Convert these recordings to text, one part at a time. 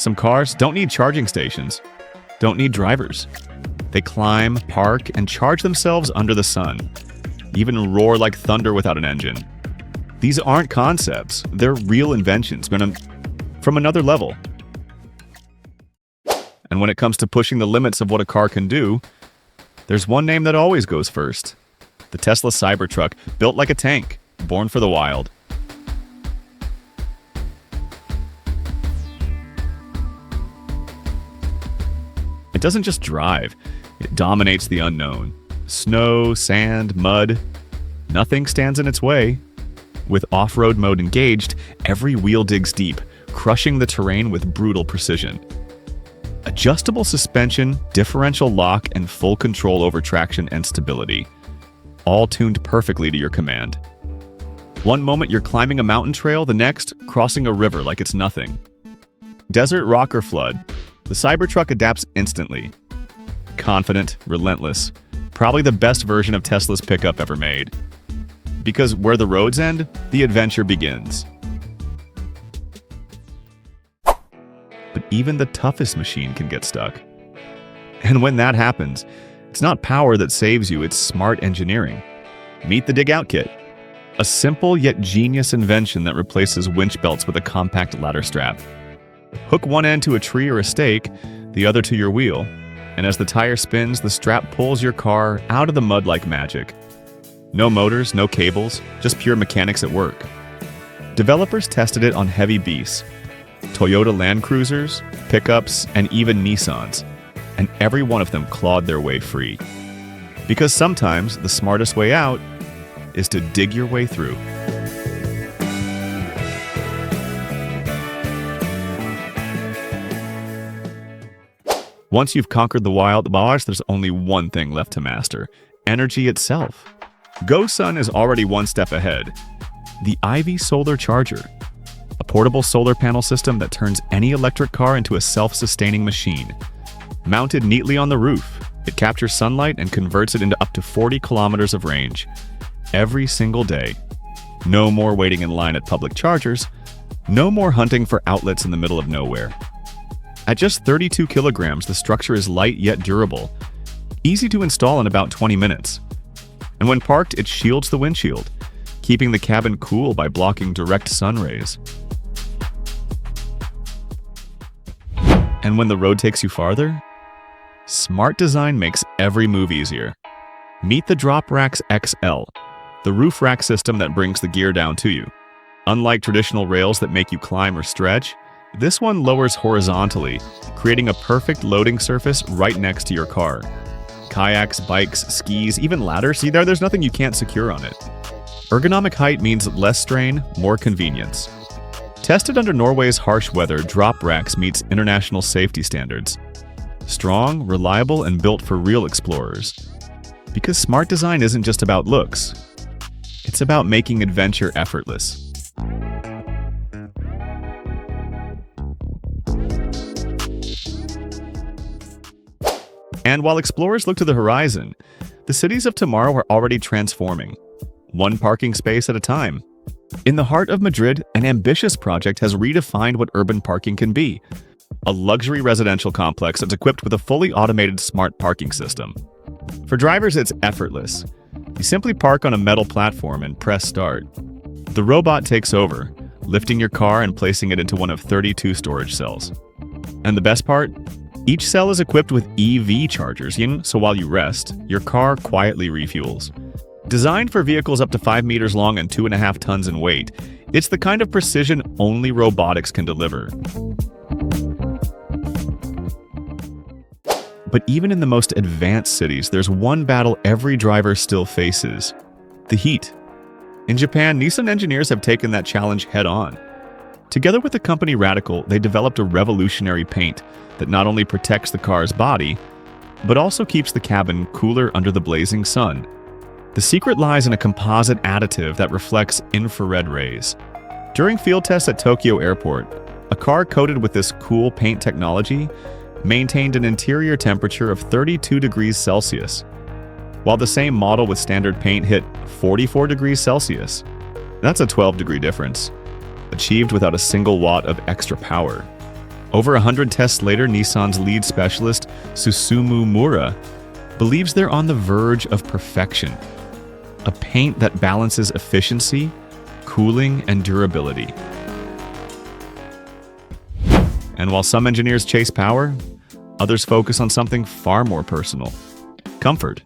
Some cars don't need charging stations, don't need drivers. They climb, park, and charge themselves under the sun, even roar like thunder without an engine. These aren't concepts, they're real inventions, but from another level. And when it comes to pushing the limits of what a car can do, there's one name that always goes first. The Tesla Cybertruck, built like a tank, born for the wild. It doesn't just drive, it dominates the unknown. Snow, sand, mud, nothing stands in its way. With off-road mode engaged, every wheel digs deep, crushing the terrain with brutal precision. Adjustable suspension, differential lock, and full control over traction and stability. All tuned perfectly to your command. One moment you're climbing a mountain trail, the next, crossing a river like it's nothing. Desert, rock, or flood, the Cybertruck adapts instantly. Confident, relentless, probably the best version of Tesla's pickup ever made. Because where the roads end, the adventure begins. But even the toughest machine can get stuck. And when that happens, it's not power that saves you, it's smart engineering. Meet the Dig Out Kit. A simple yet genius invention that replaces winch belts with a compact ladder strap. Hook one end to a tree or a stake, the other to your wheel, and as the tire spins, the strap pulls your car out of the mud like magic. No motors, no cables, just pure mechanics at work. Developers tested it on heavy beasts, Toyota Land Cruisers, pickups, and even Nissans, and every one of them clawed their way free. Because sometimes the smartest way out is to dig your way through. Once you've conquered the wild boss, there's only one thing left to master: energy itself. GoSun is already one step ahead. The Ivy Solar Charger, a portable solar panel system that turns any electric car into a self-sustaining machine. Mounted neatly on the roof, it captures sunlight and converts it into up to 40 kilometers of range. Every single day. No more waiting in line at public chargers. No more hunting for outlets in the middle of nowhere. At just 32 kilograms, the structure is light yet durable. Easy to install in about 20 minutes. And when parked, it shields the windshield, keeping the cabin cool by blocking direct sun rays. And when the road takes you farther, smart design makes every move easier. Meet the Drop Racks XL, the roof rack system that brings the gear down to you. Unlike traditional rails that make you climb or stretch, this one lowers horizontally, creating a perfect loading surface right next to your car. Kayaks, bikes, skis, even ladders, there's nothing you can't secure on it. Ergonomic height means less strain, more convenience. Tested under Norway's harsh weather, Drop Racks meets international safety standards. Strong, reliable, and built for real explorers. Because smart design isn't just about looks. It's about making adventure effortless. And while explorers look to the horizon, the cities of tomorrow are already transforming, one parking space at a time. In the heart of Madrid, an ambitious project has redefined what urban parking can be. A luxury residential complex that's equipped with a fully automated smart parking system. For drivers, it's effortless. You simply park on a metal platform and press start. The robot takes over, lifting your car and placing it into one of 32 storage cells. And the best part? Each cell is equipped with EV chargers, so while you rest, your car quietly refuels. Designed for vehicles up to 5 meters long and 2.5 tons in weight, it's the kind of precision only robotics can deliver. But even in the most advanced cities, there's one battle every driver still faces: the heat. In Japan, Nissan engineers have taken that challenge head-on. Together with the company Radical, they developed a revolutionary paint that not only protects the car's body, but also keeps the cabin cooler under the blazing sun. The secret lies in a composite additive that reflects infrared rays. During field tests at Tokyo Airport, a car coated with this cool paint technology maintained an interior temperature of 32 degrees Celsius, while the same model with standard paint hit 44 degrees Celsius. That's a 12-degree difference, achieved without a single watt of extra power. Over 100 tests later, Nissan's lead specialist, Susumu Mura, believes they're on the verge of perfection. A paint that balances efficiency, cooling, and durability. And while some engineers chase power, others focus on something far more personal: comfort.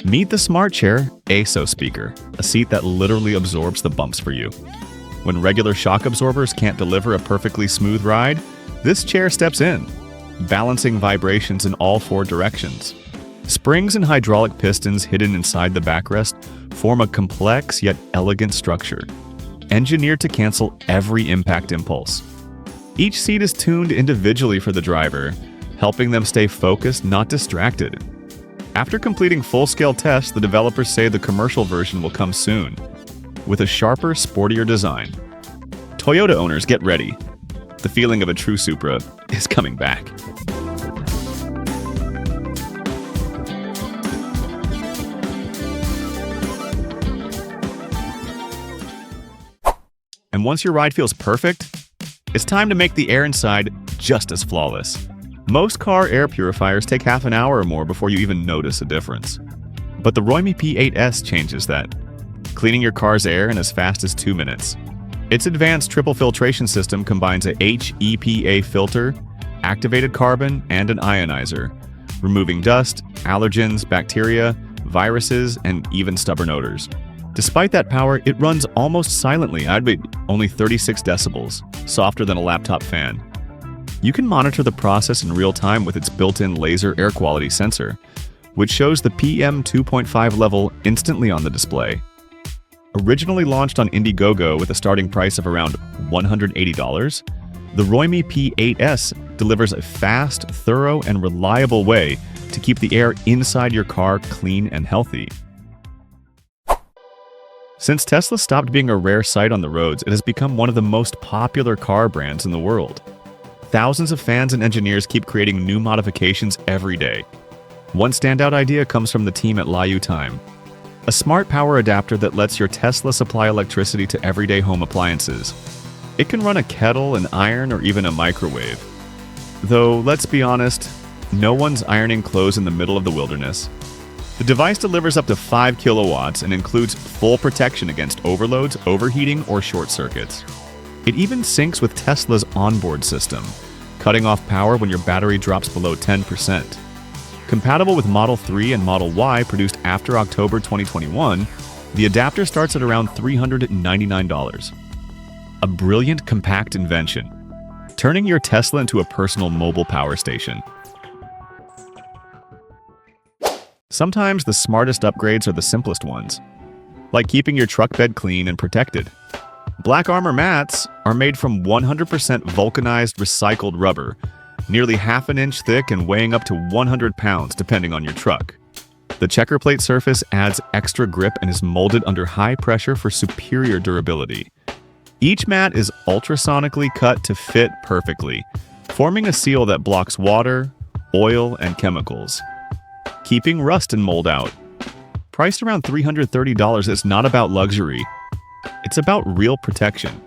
Meet the Smart Chair ASO speaker, a seat that literally absorbs the bumps for you. When regular shock absorbers can't deliver a perfectly smooth ride, this chair steps in, balancing vibrations in all 4 directions. Springs and hydraulic pistons hidden inside the backrest form a complex yet elegant structure, engineered to cancel every impact impulse. Each seat is tuned individually for the driver, helping them stay focused, not distracted. After completing full-scale tests, the developers say the commercial version will come soon, with a sharper, sportier design. Toyota owners, get ready. The feeling of a true Supra is coming back. And once your ride feels perfect, it's time to make the air inside just as flawless. Most car air purifiers take half an hour or more before you even notice a difference. But the Roimi P8S changes that, cleaning your car's air in as fast as 2 minutes. Its advanced triple filtration system combines a HEPA filter, activated carbon, and an ionizer, removing dust, allergens, bacteria, viruses, and even stubborn odors. Despite that power, it runs almost silently, only 36 decibels, softer than a laptop fan. You can monitor the process in real time with its built-in laser air quality sensor, which shows the PM 2.5 level instantly on the display. Originally launched on Indiegogo with a starting price of around $180, the Roimi P8S delivers a fast, thorough, and reliable way to keep the air inside your car clean and healthy. Since Tesla stopped being a rare sight on the roads, it has become one of the most popular car brands in the world. Thousands of fans and engineers keep creating new modifications every day. One standout idea comes from the team at Liu Time, a smart power adapter that lets your Tesla supply electricity to everyday home appliances. It can run a kettle, an iron, or even a microwave. Though, let's be honest, no one's ironing clothes in the middle of the wilderness. The device delivers up to 5 kilowatts and includes full protection against overloads, overheating, or short circuits. It even syncs with Tesla's onboard system, cutting off power when your battery drops below 10%. Compatible with Model 3 and Model Y produced after October 2021, the adapter starts at around $399. A brilliant, compact invention, turning your Tesla into a personal mobile power station. Sometimes the smartest upgrades are the simplest ones, like keeping your truck bed clean and protected. Black Armor mats are made from 100% vulcanized recycled rubber, nearly half an inch thick and weighing up to 100 pounds depending on your truck. The checker plate surface adds extra grip and is molded under high pressure for superior durability. Each mat is ultrasonically cut to fit perfectly, forming a seal that blocks water, oil, and chemicals, keeping rust and mold out. Priced around $330, it's not about luxury. It's about real protection.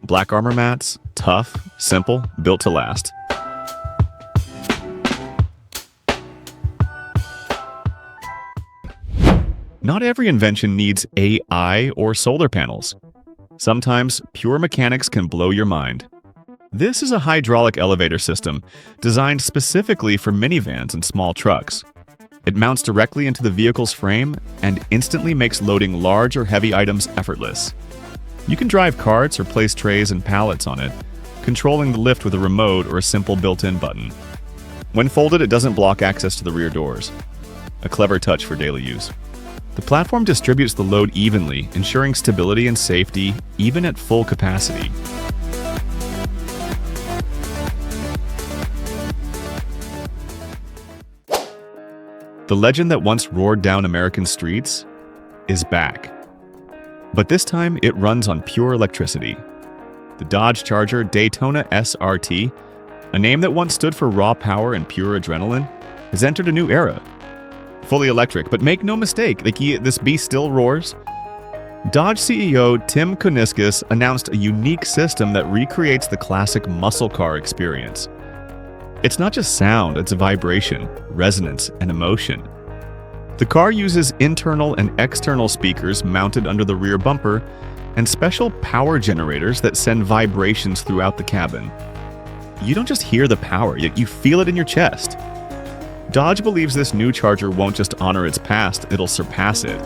Black Armor mats, tough, simple, built to last. Not every invention needs AI or solar panels. Sometimes pure mechanics can blow your mind. This is a hydraulic elevator system designed specifically for minivans and small trucks. It mounts directly into the vehicle's frame and instantly makes loading large or heavy items effortless. You can drive carts or place trays and pallets on it, controlling the lift with a remote or a simple built-in button. When folded, it doesn't block access to the rear doors. A clever touch for daily use. The platform distributes the load evenly, ensuring stability and safety even at full capacity. The legend that once roared down American streets is back. But this time, it runs on pure electricity. The Dodge Charger Daytona SRT, a name that once stood for raw power and pure adrenaline, has entered a new era. Fully electric, but make no mistake, this beast still roars. Dodge CEO Tim Kuniskis announced a unique system that recreates the classic muscle car experience. It's not just sound, it's vibration, resonance, and emotion. The car uses internal and external speakers mounted under the rear bumper and special power generators that send vibrations throughout the cabin. You don't just hear the power, yet you feel it in your chest. Dodge believes this new Charger won't just honor its past, it'll surpass it.